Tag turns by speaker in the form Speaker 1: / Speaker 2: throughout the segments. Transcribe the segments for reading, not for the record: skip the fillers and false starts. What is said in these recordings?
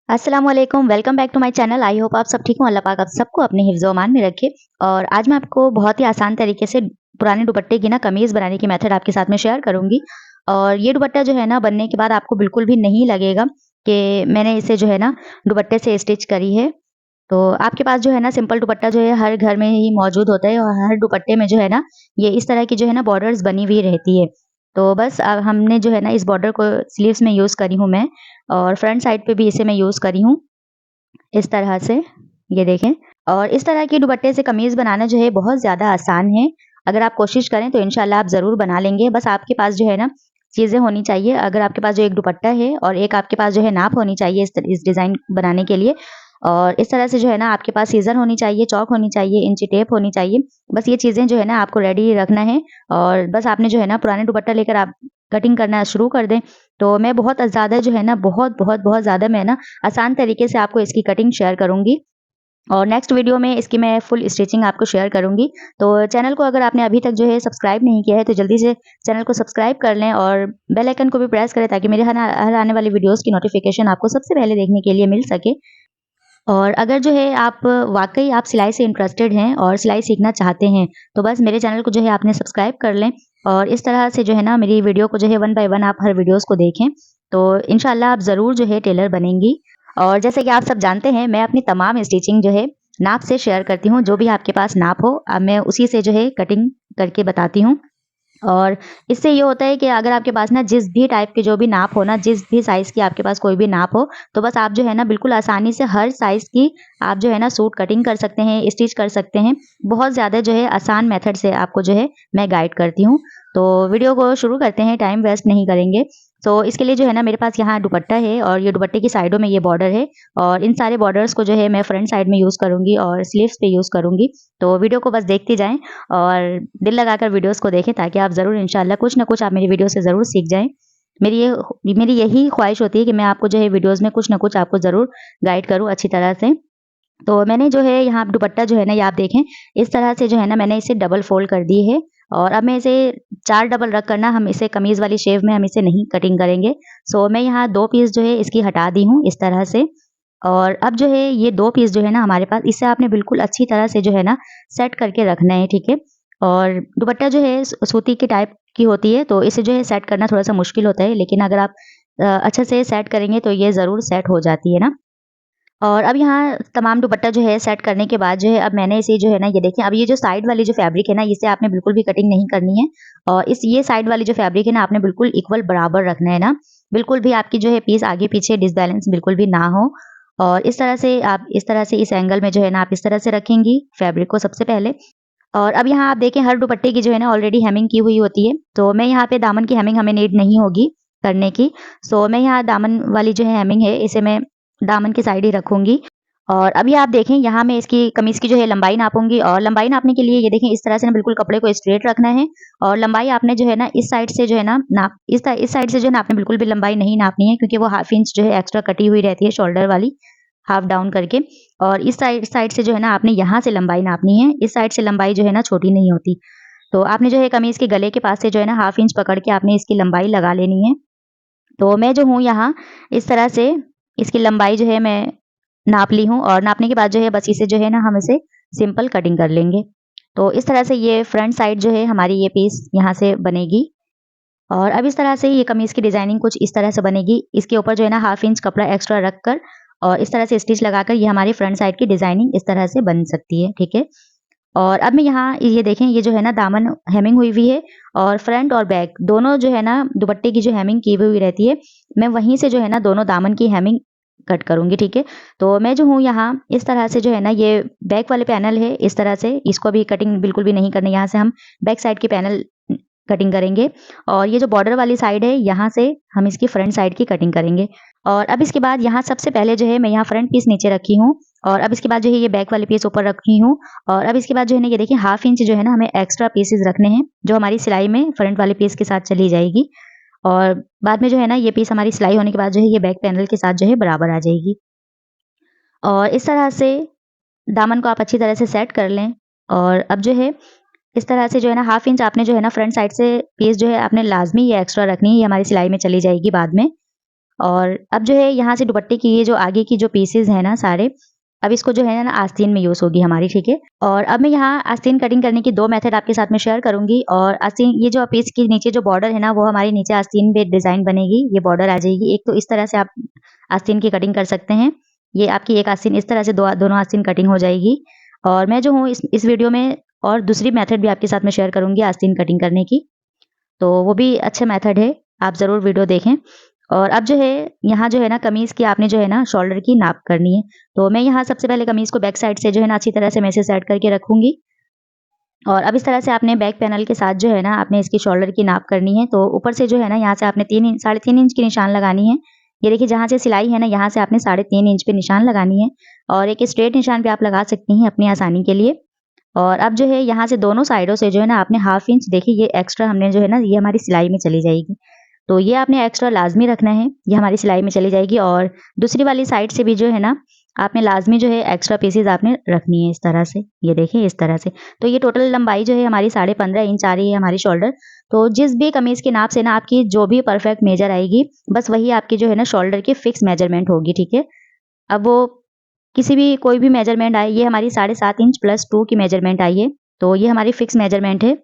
Speaker 1: अस्सलाम वालेकुम, welcome back to my channel. I hope आप सब ठीक हो। अल्लाह पाक आप सबको अपने हिफ्ज़-ओ अमान में रखे। और आज मैं आपको बहुत ही आसान तरीके से पुराने दुपट्टे की ना कमीज़ बनाने की मेथड आपके साथ में शेयर करूँगी। और ये दुपट्टा जो है ना बनने के बाद आपको बिल्कुल भी नहीं लगेगा कि मैंने इसे जो है ना दुपट्टे से स्टिच करी है। तो आपके पास जो है ना सिंपल दुपट्टा जो है हर घर में ही मौजूद होता है और हर दुपट्टे में जो है ना ये इस तरह की जो है ना बॉर्डर्स बनी हुई रहती है। तो बस हमने जो है ना इस बॉर्डर को स्लीव्स में यूज़ करी हूँ मैं और फ्रंट साइड पे भी इसे मैं यूज़ करी हूँ, इस तरह से, ये देखें। और इस तरह की दुपट्टे से कमीज़ बनाना जो है बहुत ज़्यादा आसान है। अगर आप कोशिश करें तो इंशाल्लाह आप ज़रूर बना लेंगे। बस आपके पास जो है ना चीज़ें होनी चाहिए। अगर आपके पास जो एक दुपट्टा है और एक आपके पास जो है नाप होनी चाहिए इस डिज़ाइन बनाने के लिए। और इस तरह से जो है ना आपके पास सीज़र होनी चाहिए, चॉक होनी चाहिए, इंची टेप होनी चाहिए। बस ये चीज़ें जो है ना आपको रेडी रखना है और बस आपने जो है ना पुराने दुपट्टा लेकर आप कटिंग करना शुरू कर दें। तो मैं बहुत ज़्यादा जो है ना बहुत ज़्यादा मैं ना आसान तरीके से आपको इसकी कटिंग शेयर करूँगी और नेक्स्ट वीडियो में इसकी मैं फुल स्टिचिंग आपको शेयर करूँगी। तो चैनल को अगर आपने अभी तक जो है सब्सक्राइब नहीं किया है तो जल्दी से चैनल को सब्सक्राइब कर लें और बेल आइकन को भी प्रेस करें ताकि मेरे हर आने वाली वीडियोज़ की नोटिफ़िकेशन आपको सबसे पहले देखने के लिए मिल सके। और अगर जो है आप वाक़ई आप सिलाई से इंटरेस्टेड हैं और सिलाई सीखना चाहते हैं, तो बस मेरे चैनल को जो है आपने सब्सक्राइब कर लें और इस तरह से जो है ना मेरी वीडियो को जो है वन बाय वन आप हर वीडियोज़ को देखें, तो इंशाल्लाह आप ज़रूर जो है टेलर बनेंगी। और जैसे कि आप सब जानते हैं, मैं अपनी तमाम स्टिचिंग जो है नाप से शेयर करती हूँ, जो भी आपके पास नाप हो मैं उसी से जो है कटिंग करके बताती हूँ। और इससे ये होता है कि अगर आपके पास ना जिस भी टाइप के जो भी नाप हो ना, जिस भी साइज़ की आपके पास कोई भी नाप हो, तो बस आप जो है ना बिल्कुल आसानी से हर साइज़ की आप जो है ना सूट कटिंग कर सकते हैं, स्टिच कर सकते हैं। बहुत ज़्यादा जो है आसान मेथड से आपको जो है मैं गाइड करती हूँ। तो वीडियो को शुरू करते हैं, टाइम वेस्ट नहीं करेंगे। तो इसके लिए जो है ना मेरे पास यहाँ दुपट्टा है और ये दुपट्टे की साइडों में ये बॉर्डर है और इन सारे बॉर्डर्स को जो है मैं फ्रंट साइड में यूज़ करूँगी और स्लीव्स पे यूज़ करूँगी। तो वीडियो को बस देखते जाएँ और दिल लगाकर वीडियोस को देखें ताकि आप ज़रूर इंशाल्लाह कुछ ना कुछ आप मेरी वीडियो से ज़रूर सीख जाएँ। मेरी यही ख्वाहिश होती है कि मैं आपको जो है वीडियोस में कुछ ना कुछ आपको ज़रूर गाइड करूँ अच्छी तरह से। तो मैंने जो है यहाँ दुपट्टा जो है ना ये आप देखें, इस तरह से जो है ना मैंने इसे डबल फ़ोल्ड कर दी है और अब मैं इसे 4 डबल रख कर ना हम इसे कमीज़ वाली शेप में हम इसे नहीं कटिंग करेंगे। सो मैं यहाँ 2 पीस जो है इसकी हटा दी हूँ इस तरह से। और अब जो है ये 2 पीस जो है ना हमारे पास, इसे आपने बिल्कुल अच्छी तरह से जो है ना सेट करके रखना है, ठीक है? और दुपट्टा जो है सूती के टाइप की होती है, तो इसे जो है सेट करना थोड़ा-सा मुश्किल होता है, लेकिन अगर आप अच्छे से सेट करेंगे तो ये ज़रूर सेट हो जाती है ना। और अब यहाँ तमाम दुपट्टा जो है सेट करने के बाद जो है अब मैंने इसे जो है ना ये देखिए, अब ये जो साइड वाली जो फैब्रिक है ना इसे आपने बिल्कुल भी कटिंग नहीं करनी है और इस ये साइड वाली जो फैब्रिक है ना आपने बिल्कुल इक्वल बराबर रखना है ना। बिल्कुल भी आपकी जो है पीस आगे पीछे डिसबैलेंस बिल्कुल भी ना हो। और इस तरह से आप इस तरह से इस एंगल में जो है ना आप इस तरह से रखेंगी फैब्रिक को सबसे पहले। और अब यहाँ आप देखें हर दुपट्टे की जो है ना ऑलरेडी हेमिंग की हुई होती है, तो मैं यहाँ पे दामन की हेमिंग हमें नीड नहीं होगी करने की। सो मैं यहाँ दामन वाली जो है हेमिंग है इसे मैं दामन की साइड ही रखूँगी। और अभी आप देखें यहाँ मैं इसकी कमीज़ की जो है लंबाई नापूँगी और लंबाई नापने के लिए ये देखें इस तरह से ना बिल्कुल कपड़े को स्ट्रेट रखना है और लंबाई आपने जो है ना इस साइड से जो है ना इस साइड से जो है ना आपने बिल्कुल भी लंबाई नहीं नापनी है क्योंकि वो हाफ इंच जो है एक्स्ट्रा कटी हुई रहती है शोल्डर वाली, हाफ डाउन करके। और इस साइड साइड से जो है ना आपने यहाँ से लंबाई नापनी है, इस साइड से लंबाई जो है ना छोटी नहीं होती। तो आपने जो है कमीज़ के गले के पास से जो है ना हाफ इंच पकड़ के आपने इसकी लंबाई लगा लेनी है। तो मैं जो हूँ यहाँ इस तरह से इसकी लंबाई जो है मैं नाप ली हूँ और नापने के बाद जो है बस इसे जो है ना हम इसे सिंपल कटिंग कर लेंगे। तो इस तरह से ये फ्रंट साइड जो है हमारी ये पीस यहाँ से बनेगी और अब इस तरह से ये कमीज़ की डिज़ाइनिंग कुछ इस तरह से बनेगी। इसके ऊपर जो है ना हाफ इंच कपड़ा एक्स्ट्रा रख कर और इस तरह से स्टिच लगाकर ये हमारी फ्रंट साइड की डिज़ाइनिंग इस तरह से बन सकती है, ठीक है? और अब मैं यहाँ ये देखें ये जो है ना दामन हेमिंग हुई है और फ्रंट और बैक दोनों जो है ना दुपट्टे की जो हेमिंग की हुई रहती है, मैं वहीं से जो है ना दोनों दामन की हेमिंग कट करूँगी, ठीक है? तो मैं जो हूँ यहाँ इस तरह से जो है ना ये बैक वाले पैनल है इस तरह से इसको भी कटिंग बिल्कुल भी नहीं करनी, यहाँ से हम बैक साइड के पैनल कटिंग करेंगे और ये जो बॉर्डर वाली साइड है यहाँ से हम इसकी फ्रंट साइड की कटिंग करेंगे। और अब इसके बाद यहाँ सबसे पहले जो है मैं यहाँ फ्रंट पीस नीचे रखी हूँ और अब इसके बाद जो है ये बैक वाले पीस ऊपर रखी हूँ और अब इसके बाद जो है ना ये देखिए हाफ इंच जो है ना हमें एक्स्ट्रा पीसेस रखने हैं जो हमारी सिलाई में फ्रंट वाले पीस के साथ चली जाएगी और बाद में जो है ना ये पीस हमारी सिलाई होने के बाद जो है ये बैक पैनल के साथ जो है बराबर आ जाएगी। और इस तरह से दामन को आप अच्छी तरह से सेट कर लें और अब जो है इस तरह से जो है ना हाफ इंच आपने जो है ना फ्रंट साइड से पीस जो है आपने लाजमी ये एक्स्ट्रा रखनी है, ये हमारी सिलाई में चली जाएगी बाद में। और अब जो है यहाँ से दुपट्टे की ये जो आगे की जो पीसेज़ हैं ना सारे, अब इसको जो है ना आस्तीन में यूज़ होगी हमारी, ठीक है। और अब मैं यहाँ आस्तीन कटिंग करने की 2 मेथड आपके साथ में शेयर करूँगी। और आस्तीन ये जो पीस के नीचे जो बॉर्डर है ना, वो हमारी नीचे आस्तीन पे डिज़ाइन बनेगी, ये बॉर्डर आ जाएगी। एक तो इस तरह से आप आस्तीन की कटिंग कर सकते हैं। ये आपकी एक आस्तीन इस तरह से दोनों आस्तीन कटिंग हो जाएगी। और मैं जो हूँ इस वीडियो में और दूसरी मेथड भी आपके साथ में शेयर करूँगी आस्तीन कटिंग करने की, तो वो भी अच्छा मेथड है, आप ज़रूर वीडियो देखें। और अब जो है यहाँ जो है ना कमीज़ की आपने जो है ना शोल्डर की नाप करनी है। तो मैं यहाँ सबसे पहले कमीज़ को बैक साइड से जो है ना अच्छी तरह से मैं इसे सेट करके रखूँगी। और अब इस तरह से आपने बैक पैनल के साथ जो है ना आपने इसकी शोल्डर की नाप करनी है। तो ऊपर से जो है ना यहाँ से आपने 3.5 इंच की निशान लगानी है। ये देखिए जहाँ से सिलाई है ना यहाँ से आपने 3.5 इंच पे निशान लगानी है। और एक स्ट्रेट निशान भी आप लगा सकती हैं अपनी आसानी के लिए। और अब जो है यहाँ से दोनों साइडों से जो है ना आपने 1/2 इंच, देखिए ये एक्स्ट्रा हमने जो है ना ये हमारी सिलाई में चली जाएगी। तो ये आपने एक्स्ट्रा लाज़मी रखना है, ये हमारी सिलाई में चली जाएगी। और दूसरी वाली साइड से भी जो है ना आपने लाज़मी जो है एक्स्ट्रा पीसेज़ आपने रखनी है इस तरह से, ये देखिए इस तरह से। तो ये टोटल लंबाई जो है हमारी 15.5 इंच आ रही है हमारी शोल्डर। तो जिस भी कमीज़ के नाप से ना आपकी जो भी परफेक्ट मेजर आएगी, बस वही आपकी जो है ना शोल्डर की फिक्स मेजरमेंट होगी, ठीक है। अब वो किसी भी कोई भी मेजरमेंट आए, ये हमारी 7.5 इंच प्लस 2 की मेजरमेंट आई है, तो ये हमारी फिक्स मेजरमेंट है।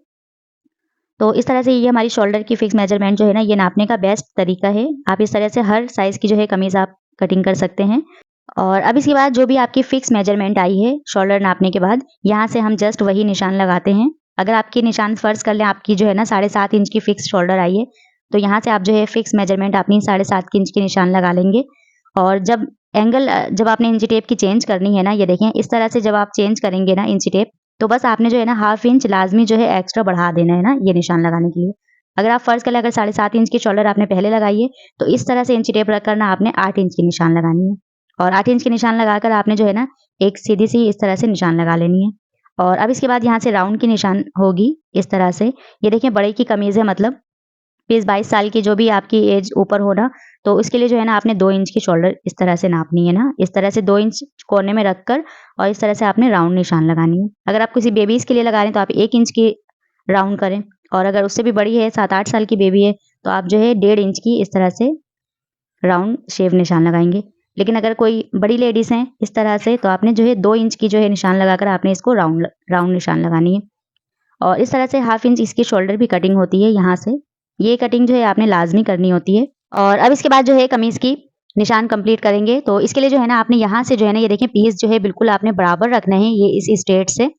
Speaker 1: तो इस तरह से ये हमारी शोल्डर की फिक्स मेजरमेंट जो है ना ये नापने का बेस्ट तरीका है। आप इस तरह से हर साइज़ की जो है कमीज़ आप कटिंग कर सकते हैं। और अब इसके बाद जो भी आपकी फिक्स मेजरमेंट आई है शोल्डर नापने के बाद, यहाँ से हम जस्ट वही निशान लगाते हैं। अगर आपकी निशान फ़र्ज़ कर लें आपकी जो है ना 7.5 इंच की फिक्स शोल्डर आई है, तो यहाँ से आप जो है फिक्स मेजरमेंट अपनी 7.5 इंच की निशान लगा लेंगे। और जब एंगल जब आपने इंची टेप की चेंज करनी है ना, ये देखें इस तरह से जब आप चेंज करेंगे ना इंची टेप, तो बस आपने जो है ना 1/2 इंच लाज़मी जो है एक्स्ट्रा बढ़ा देना है ना ये निशान लगाने के लिए। अगर आप फ़र्ज़ कर लें अगर 7.5 इंच की शोल्डर आपने पहले लगाई है, तो इस तरह से इंची टेप रखकर ना आपने 8 इंच की निशान लगानी है। और 8 इंच की निशान लगाकर आपने जो है ना एक सीधी-सी इस तरह से निशान लगा लेनी है। और अब इसके बाद यहाँ से राउंड की निशान होगी इस तरह से। ये देखिए बड़े की कमीज़ है, मतलब 20-22 साल की जो भी आपकी एज ऊपर हो ना, तो उसके लिए जो है ना आपने 2 इंच की शोल्डर इस तरह से नापनी है ना, इस तरह से 2 इंच कोने में रखकर और इस तरह से आपने राउंड निशान लगानी है। अगर आप किसी बेबीज़ के लिए लगा रहे हैं तो आप 1 इंच की राउंड करें। और अगर उससे भी बड़ी है 7-8 साल की बेबी है, तो आप जो है 1.5 इंच की इस तरह से राउंड शेव निशान लगाएँगे। लेकिन अगर कोई बड़ी लेडीज़ हैं इस तरह से, तो आपने जो है 2 इंच की जो है निशान लगाकर आपने इसको राउंड राउंड निशान लगानी है। और इस तरह से 1/2 इंच इसकी शोल्डर भी कटिंग होती है यहाँ से। ये कटिंग जो है आपने लाज़मी करनी होती है। और अब इसके बाद जो है कमीज़ की निशान कंप्लीट करेंगे, तो इसके लिए जो है ना आपने यहाँ से जो है ना ये देखिए पीस जो है बिल्कुल आपने बराबर रखना है ये इस स्ट्रेट से।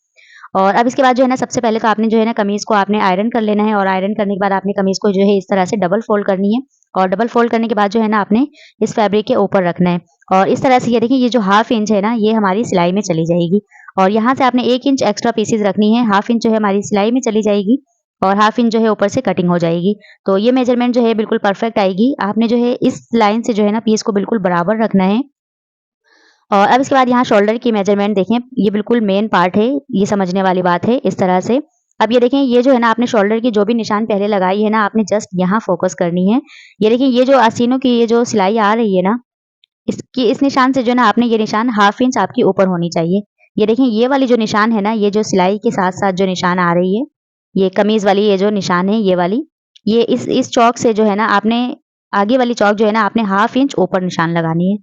Speaker 1: और अब इसके बाद जो है ना सबसे पहले तो आपने जो है ना कमीज़ को आपने आयरन कर लेना है। और आयरन करने के बाद आपने कमीज़ को जो है इस तरह से डबल फ़ोल्ड करनी है। और डबल फ़ोल्ड करने के बाद जो है ना आपने इस फैब्रिक के ऊपर रखना है। और इस तरह से ये देखिए ये जो 1/2 इंच है ना ये हमारी सिलाई में चली जाएगी। और यहाँ से आपने 1 इंच एक्स्ट्रा पीसेज़ रखनी है, 1/2 इंच जो है हमारी सिलाई में चली जाएगी और 1/2 इंच जो है ऊपर से कटिंग हो जाएगी। तो ये मेज़रमेंट जो है बिल्कुल परफेक्ट आएगी। आपने जो है इस लाइन से जो है ना पीस को बिल्कुल बराबर रखना है। और अब इसके बाद यहाँ शोल्डर की मेज़रमेंट देखें, ये बिल्कुल मेन पार्ट है, ये समझने वाली बात है इस तरह से। अब ये देखें ये जो है ना आपने शोल्डर की जो भी निशान पहले लगाई है ना आपने जस्ट यहाँ फ़ोकस करनी है। ये देखिए ये जो आसीनों की ये जो सिलाई आ रही है ना, इसकी इस निशान से जो है ना आपने ये निशान 1/2 इंच आपकी ऊपर होनी चाहिए। ये देखिए ये वाली जो निशान है ना, ये जो सिलाई के साथ-साथ जो निशान आ रही है, ये कमीज़ वाली ये जो निशान है ये वाली, ये इस चौक से जो है ना आपने आगे वाली चौक जो है ना आपने 1/2 इंच ऊपर निशान लगानी है।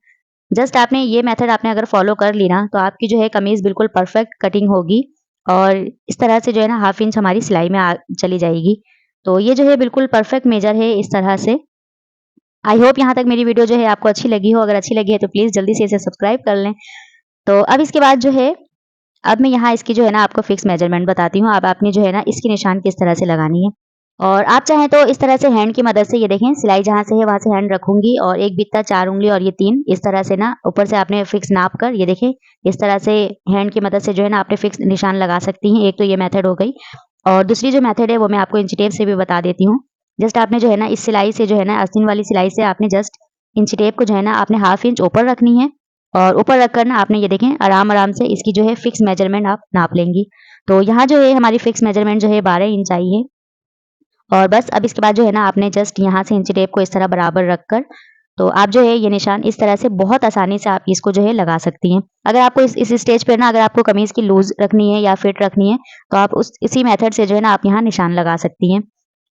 Speaker 1: जस्ट आपने ये मेथड आपने अगर फ़ॉलो कर ली ना, तो आपकी जो है कमीज़ बिल्कुल परफेक्ट कटिंग होगी। और इस तरह से जो है ना 1/2 इंच हमारी सिलाई में चली जाएगी। तो ये जो है बिल्कुल परफेक्ट मेजर है इस तरह से। आई होप यहाँ तक मेरी वीडियो जो है आपको अच्छी लगी हो। अगर अच्छी लगी है तो प्लीज़ जल्दी से इसे सब्सक्राइब कर लें। तो अब इसके बाद जो है, अब मैं यहाँ इसकी जो है ना आपको फिक्स मेजरमेंट बताती हूँ। अब आपने जो है ना इसकी निशान किस तरह से लगानी है। और आप चाहें तो इस तरह से हैंड की मदद से, ये देखें सिलाई जहाँ से है वहाँ से हैंड रखूँगी और एक बित्ता 4 उँगली और ये 3 इस तरह से ना ऊपर से आपने फिक्स नाप कर, ये देखें इस तरह से हैंड की मदद से जो है ना आपने फिक्स निशान लगा सकती हैं। एक तो ये मेथड हो गई। और दूसरी जो मेथड है वो मैं आपको इंची टेप से भी बता देती हूँ। जस्ट आपने जो है ना इस सिलाई से जो है ना आस्तीन वाली सिलाई से आपने जस्ट इंची टेप को जो है ना आपने 1/2 इंच ऊपर रखनी है। और ऊपर रखकर ना आपने ये देखें आराम-आराम से इसकी जो है फिक्स मेजरमेंट आप नाप लेंगी। तो यहाँ जो है हमारी फिक्स मेजरमेंट जो है 12 इंच आई है। और बस अब इसके बाद जो है ना आपने जस्ट यहाँ से इंची टेप को इस तरह बराबर रखकर, तो आप जो है ये निशान इस तरह से बहुत आसानी से आप इसको जो है लगा सकती हैं। अगर आपको इस स्टेज पे ना अगर आपको कमीज़ की लूज़ रखनी है या फिट रखनी है, तो आप इसी मेथड से जो है ना आप यहाँ निशान लगा सकती हैं।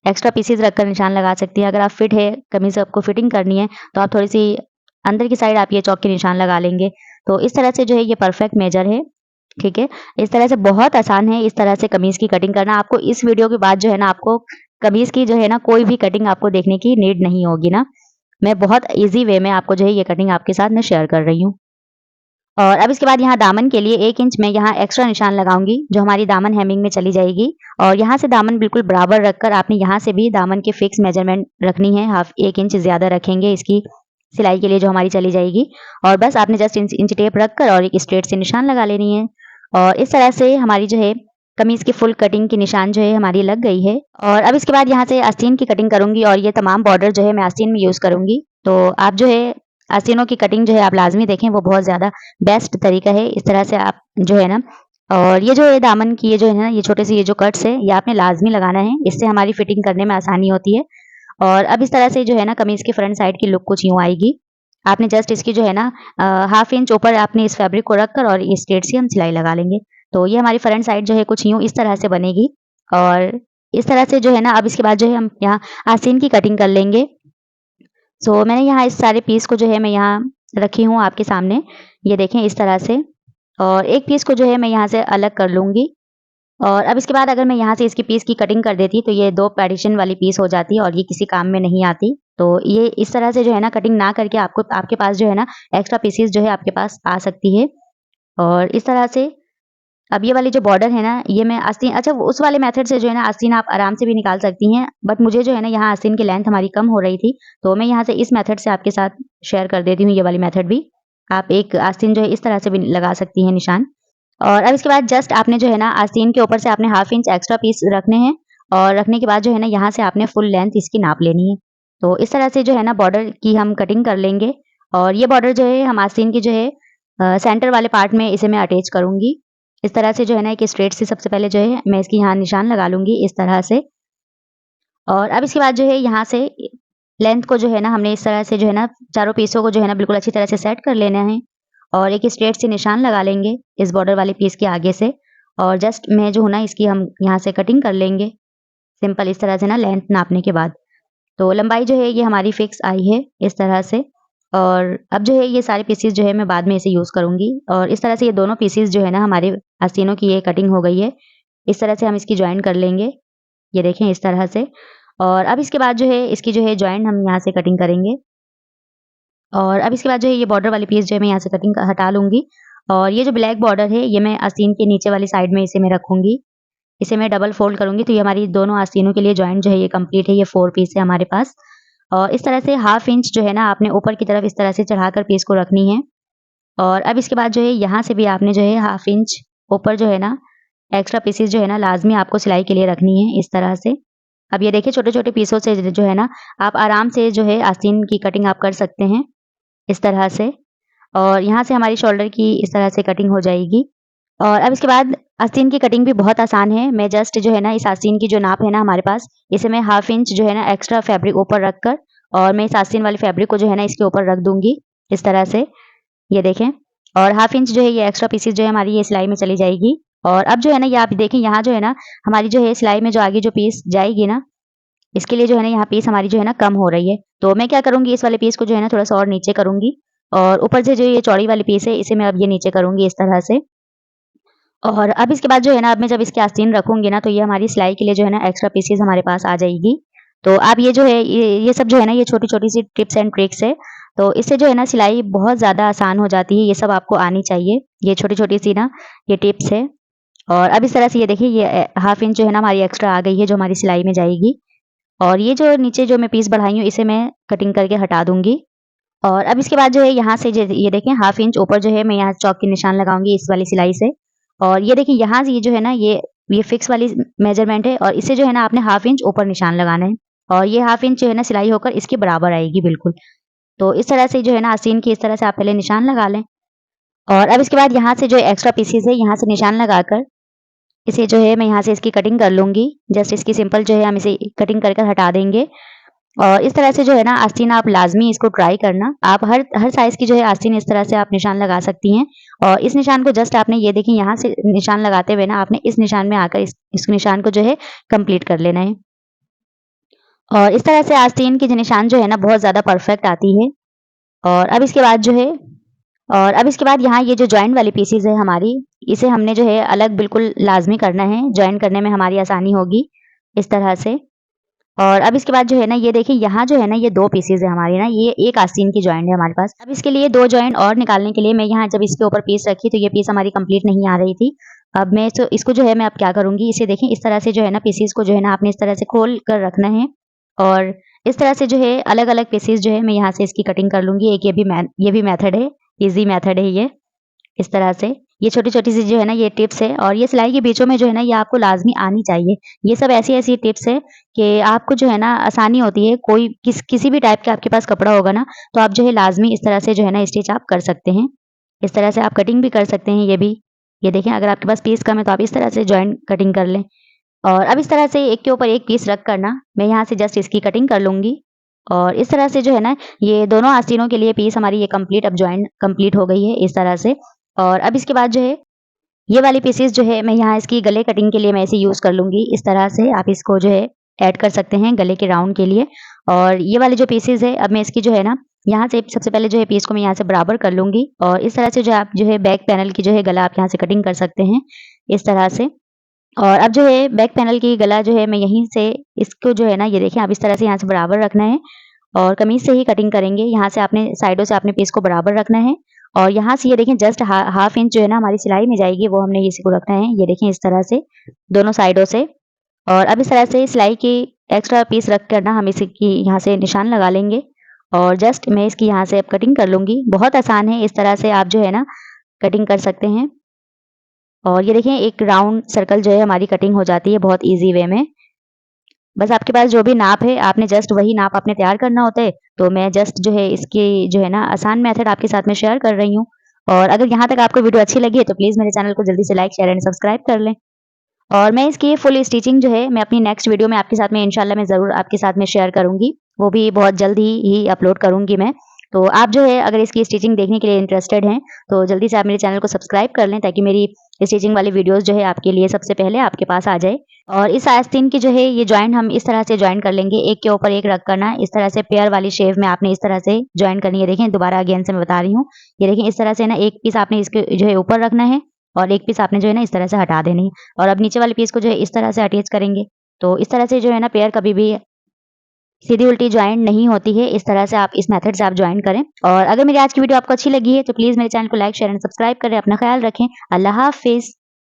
Speaker 1: एक्स्ट्रा पीसेस रखकर निशान लगा सकती हैं। अगर आप फिट है, कमीज़ आपको फिटिंग करनी है, तो आप थोड़ी-सी अंदर की साइड आप ये चौक के निशान लगा लेंगे। तो इस तरह से जो है ये परफेक्ट मेजर है, ठीक है? इस तरह से बहुत आसान है इस तरह से कमीज़ की कटिंग करना। आपको इस वीडियो के बाद जो है ना आपको कमीज़ की जो है ना कोई भी कटिंग आपको देखने की नीड नहीं होगी ना। मैं बहुत ईज़ी वे में आपको जो है ये कटिंग आपके साथ मैं शेयर कर रही हूँ। और अब इसके बाद यहाँ दामन के लिए 1 इंच मैं यहाँ एक्स्ट्रा निशान लगाऊँगी, जो हमारी दामन हेमिंग में चली जाएगी। और यहाँ से दामन बिल्कुल बराबर रखकर आपने यहाँ से भी दामन की फिक्स मेजरमेंट रखनी है, हाफ 1 इंच ज़्यादा रखेंगे इसकी सिलाई के लिए जो हमारी चली जाएगी। और बस आपने जस्ट इंच टेप रखकर और एक स्ट्रेट से निशान लगा लेनी है। और इस तरह से हमारी जो है कमीज़ की फुल कटिंग की निशान जो है हमारी लग गई है। और अब इसके बाद यहाँ से आस्तीन की कटिंग करूँगी और ये तमाम बॉर्डर जो है मैं आस्तीन में यूज़ करूँगी। तो आप जो है आस्तीनों की कटिंग जो है आप लाज़मी देखें, वो बहुत ज़्यादा बेस्ट तरीका है। इस तरह से आप जो है ना और ये जो है दामन की ये जो है ना ये छोटे से ये जो कट्स है ये आपने लाज़मी लगाना है, इससे हमारी फिटिंग करने में आसानी होती है। और अब इस तरह से जो है ना कमीज़ की फ्रंट साइड की लुक कुछ यूँ आएगी। आपने जस्ट इसकी जो है ना हाफ इंच ऊपर आपने इस फैब्रिक को रखकर और ये स्ट्रेट सी हम सिलाई लगा लेंगे। तो ये हमारी फ्रंट साइड जो है कुछ यूँ इस तरह से बनेगी। और इस तरह से जो है ना अब इसके बाद जो है हम यहाँ आस्तीन की कटिंग कर लेंगे। सो मैंने यहाँ इस सारे पीस को जो है मैं यहाँ रखी हूँ आपके सामने, ये देखें इस तरह से। और एक पीस को जो है मैं यहाँ से अलग कर लूँगी। और अब इसके बाद अगर मैं यहाँ से इसकी पीस की कटिंग कर देती तो ये 2 पार्टीशन वाली पीस हो जाती और ये किसी काम में नहीं आती। तो ये इस तरह से जो है ना कटिंग ना करके आपको आपके पास जो है ना एक्स्ट्रा पीसेस जो है आपके पास आ सकती है। और इस तरह से अब ये वाली जो बॉर्डर है ना ये मैं आस्तीन अच्छा उस वाले मेथड से जो है ना आस्तीन आप आराम से भी निकाल सकती हैं। बट मुझे जो है ना यहाँ आस्तीन की लेंथ हमारी कम हो रही थी, तो मैं यहाँ से इस मेथड से आपके साथ शेयर कर देती हूँ ये वाली मेथड भी। आप एक आस्तीन जो है इस तरह से भी लगा सकती हैं निशान। और अब इसके बाद जस्ट आपने जो है ना आस्तीन के ऊपर से आपने हाफ इंच एक्स्ट्रा पीस रखने हैं। और रखने के बाद जो है ना यहाँ से आपने फुल लेंथ इसकी नाप लेनी है। तो इस तरह से जो है ना बॉर्डर की हम कटिंग कर लेंगे। और ये बॉर्डर जो है हम आस्तीन की जो है सेंटर वाले पार्ट में इसे मैं अटैच करूँगी। इस तरह से जो है ना एक स्ट्रेट से सबसे पहले जो है मैं इसकी यहाँ निशान लगा लूँगी इस तरह से। और अब इसके बाद जो है यहाँ से लेंथ को जो है ना हमने इस तरह से जो है ना चारों पीसों को जो है ना बिल्कुल अच्छी तरह से सेट कर लेना है। और एक स्ट्रेट से निशान लगा लेंगे इस बॉर्डर वाले पीस के आगे से। और जस्ट मैं जो हूँ ना इसकी हम यहाँ से कटिंग कर लेंगे सिंपल इस तरह से ना लेंथ नापने के बाद। तो लंबाई जो है ये हमारी फिक्स आई है इस तरह से। और अब जो है ये सारे पीसेस जो है मैं बाद में इसे यूज़ करूँगी। और इस तरह से ये दोनों पीसेस जो है ना हमारे आस्तीनों की ये कटिंग हो गई है। इस तरह से हम इसकी जॉइन कर लेंगे, ये देखें इस तरह से। और अब इसके बाद जो है इसकी जो है जॉइन हम यहाँ से कटिंग करेंगे। और अब इसके बाद जो है ये बॉर्डर वाली पीस जो है मैं यहाँ से कटिंग हटा लूँगी। और ये जो ब्लैक बॉर्डर है ये मैं आस्तीन के नीचे वाली साइड में इसे मैं रखूँगी। इसे मैं डबल फोल्ड करूँगी तो ये हमारी दोनों आस्तीनों के लिए जॉइंट जो है ये कंप्लीट है, ये 4 पीस है हमारे पास। और इस तरह से हाफ इंच जो है ना आपने ऊपर की तरफ इस तरह से चढ़ाकर पीस को रखनी है। और अब इसके बाद जो है यहाँ से भी आपने जो है हाफ इंच ऊपर जो है ना एक्स्ट्रा पीसेस जो है ना लाज़मी आपको सिलाई के लिए रखनी है इस तरह से। अब ये देखिए छोटे-छोटे पीसों से जो है ना आप आराम से जो है आस्तीन की कटिंग आप कर सकते हैं इस तरह से। और यहाँ से हमारी शोल्डर की इस तरह से कटिंग हो जाएगी। और अब इसके बाद आस्तीन की कटिंग भी बहुत आसान है। मैं जस्ट जो है ना इस आस्तीन की जो नाप है ना हमारे पास, इसे मैं हाफ इंच जो है ना एक्स्ट्रा फैब्रिक ऊपर रखकर और मैं इस आस्तीन वाली फैब्रिक को जो है ना इसके ऊपर रख दूँगी इस तरह से, ये देखें। और हाफ इंच जो है ये एक्स्ट्रा पीसेस जो है हमारी ये सिलाई में चली जाएगी। और अब जो है ना ये आप देखें यहाँ जो है ना हमारी जो है सिलाई में जो आगे जो पीस जाएगी ना, इसके लिए जो है ना यहाँ पीस हमारी जो है ना कम हो रही है। तो मैं क्या करूँगी इस वाले पीस को जो है ना थोड़ा-सा और नीचे करूँगी। और ऊपर से जो ये चौड़ी वाली पीस है इसे मैं अब ये नीचे करूँगी इस तरह से। और अब इसके बाद जो है ना अब मैं जब इसकी आस्तीन रखूँगी ना तो ये हमारी सिलाई के लिए जो है ना एक्स्ट्रा पीसेस हमारे पास आ जाएगी। तो आप ये जो है ये सब जो है ना ये छोटी-छोटी सी टिप्स एंड ट्रिक्स है। तो इससे जो है ना सिलाई बहुत ज़्यादा आसान हो जाती है। ये सब आपको आनी चाहिए। ये छोटी-छोटी सी ना ये टिप्स है। और अब इस तरह से ये देखिए ये हाफ इंच जो है ना हमारी एक्स्ट्रा आ गई है जो हमारी सिलाई में जाएगी। और ये जो नीचे जो मैं पीस बढ़ाई हूँ इसे मैं कटिंग करके हटा दूँगी। और अब इसके बाद जो है यहाँ से ये देखें हाफ इंच ऊपर जो है मैं यहाँ चौक की निशान लगाऊँगी इस वाली सिलाई से। और ये देखिए यहाँ से ये जो है ना ये फिक्स वाली मेजरमेंट है और इसे जो है ना आपने हाफ इंच ऊपर निशान लगाना है। और ये हाफ इंच जो है ना सिलाई होकर इसके बराबर आएगी बिल्कुल। तो इस तरह से जो है ना आस्तीन की इस तरह से आप पहले निशान लगा लें। और अब इसके बाद यहाँ से जो एक्स्ट्रा पीसेस है यहाँ से निशान लगाकर इसे जो है मैं यहाँ से इसकी कटिंग कर लूँगी। जस्ट इसकी सिंपल जो है हम इसे कटिंग कर हटा देंगे। और इस तरह से जो है ना आस्तीन आप लाज़मी इसको ट्राई करना। आप हर साइज़ की जो है आस्तीन इस तरह से आप निशान लगा सकती हैं। और इस निशान को जस्ट आपने ये देखिए यहाँ से निशान लगाते हुए ना आपने इस निशान में आकर इस निशान को जो है कंप्लीट कर लेना है। और इस तरह से आस्तीन की जो निशान जो है ना बहुत ज़्यादा परफेक्ट आती है। और अब इसके बाद जो है और अब इसके बाद यहाँ ये जो जॉइंट वाली पीसेज़ है हमारी, इसे हमने जो है अलग बिल्कुल लाज़मी करना है, जॉइन करने में हमारी आसानी होगी, इस तरह से। और अब इसके बाद जो है ना ये देखिए यहाँ जो है ना ये 2 पीसेज़ है हमारी ना, ये एक आस्तीन की जॉइंट है हमारे पास। अब इसके लिए 2 जॉइंट और निकालने के लिए मैं यहाँ जब इसके ऊपर पीस रखी तो ये पीस हमारी कंप्लीट नहीं आ रही थी। अब मैं इसको जो है मैं अब क्या करूँगी, इसे देखें इस तरह से जो है ना पीसेज़ को जो है ना आपने इस तरह से खोल कर रखना है और इस तरह से जो है अलग-अलग पीसेज़ जो है मैं यहाँ से इसकी कटिंग कर लूँगी। एक ये भी मेथड है, ईज़ी मेथड है ये, इस तरह से। ये छोटी-छोटी सी जो है ना ये टिप्स है और ये सिलाई के बीचों में जो है ना ये आपको लाज़मी आनी चाहिए। ये सब ऐसी-ऐसी टिप्स है कि आपको जो है ना आसानी होती है, कोई किसी भी टाइप का आपके पास कपड़ा होगा ना, तो आप जो है लाज़मी इस तरह से जो है ना स्टिच आप कर सकते हैं। इस तरह से आप कटिंग भी कर सकते हैं ये भी। ये देखें अगर आपके पास पीस कम है तो आप इस तरह से जॉइंट कटिंग कर लें। और अब इस तरह से एक के ऊपर एक पीस रख कर ना मैं यहाँ से जस्ट इसकी कटिंग कर लूँगी। और इस तरह से जो है ना ये दोनों आस्तीनों के लिए पीस हमारी ये कंप्लीट अब जॉइंट कंप्लीट हो गई है इस तरह से। और अब इसके बाद जो है ये वाली पीसेस जो है मैं यहाँ इसकी गले कटिंग के लिए मैं इसे यूज़ कर लूँगी। इस तरह से आप इसको जो है ऐड कर सकते हैं गले के राउंड के लिए। और ये वाले जो पीसेस है अब मैं इसकी जो है ना यहाँ से सबसे पहले जो है पीस को मैं यहाँ से बराबर कर लूँगी और इस तरह से जो है आप जो है बैक पैनल की जो है गला आप यहाँ से कटिंग कर सकते हैं, इस तरह से। और अब जो है बैक पैनल की गला जो है मैं यहीं से इसको जो है ना ये देखिए आप इस तरह से यहाँ से बराबर रखना है और कमीज़ से ही कटिंग करेंगे। यहाँ से आपने साइडों से आपने पीस को बराबर रखना है और यहाँ से ये देखें जस्ट हाफ इंच जो है ना हमारी सिलाई में जाएगी वो हमने इसी को रखना है। ये देखें इस तरह से दोनों साइडों से। और अब इस तरह से सिलाई की एक्स्ट्रा पीस रख कर ना हम इसकी यहाँ से निशान लगा लेंगे और जस्ट मैं इसकी यहाँ से अब कटिंग कर लूँगी। बहुत आसान है, इस तरह से आप जो है ना कटिंग कर सकते हैं। और ये देखिए एक राउंड सर्कल जो है हमारी कटिंग हो जाती है बहुत ईज़ी वे में। बस आपके पास जो भी नाप है आपने जस्ट वही नाप आपने तैयार करना होता है। तो मैं जस्ट जो है इसकी जो है ना आसान मेथड आपके साथ में शेयर कर रही हूँ। और अगर यहाँ तक आपको वीडियो अच्छी लगी है तो प्लीज़ मेरे चैनल को जल्दी से लाइक, शेयर एंड सब्सक्राइब कर लें। और मैं इसकी फुल स्टिचिंग जो है मैं अपनी नेक्स्ट वीडियो में आपके साथ में इंशाल्लाह मैं ज़रूर आपके साथ में शेयर करूँगी। वो भी बहुत जल्द ही अपलोड करूँगी मैं। तो आप जो है अगर इसकी स्टिचिंग देखने के लिए इंटरेस्टेड हैं तो जल्दी से आप मेरे चैनल को सब्सक्राइब कर लें ताकि मेरी स्टिचिंग वाली वीडियोज़ जो है आपके लिए सबसे पहले आपके पास आ जाए। और इस आस्तीन की जो है ये जॉइंट हम इस तरह से जॉइन कर लेंगे, एक के ऊपर एक रख कर ना इस तरह से पेयर वाली शेप में आपने इस तरह से जॉइन करनी है। देखें दोबारा अगेन से मैं बता रही हूँ। ये देखें इस तरह से ना एक पीस आपने इसके जो है ऊपर रखना है और एक पीस आपने जो है ना इस तरह से हटा देनी है। और अब नीचे वाले पीस को जो है इस तरह से अटैच करेंगे। तो इस तरह से जो है ना पेयर कभी भी सीधी उल्टी जॉइंट नहीं होती है। इस तरह से आप इस मेथड से आप जॉइन करें। और अगर मेरी आज की वीडियो आपको अच्छी लगी है तो प्लीज़ मेरे चैनल को लाइक, शेयर एंड सब्सक्राइब करें। अपना ख्याल रखें। अल्लाह हाफ़िज़।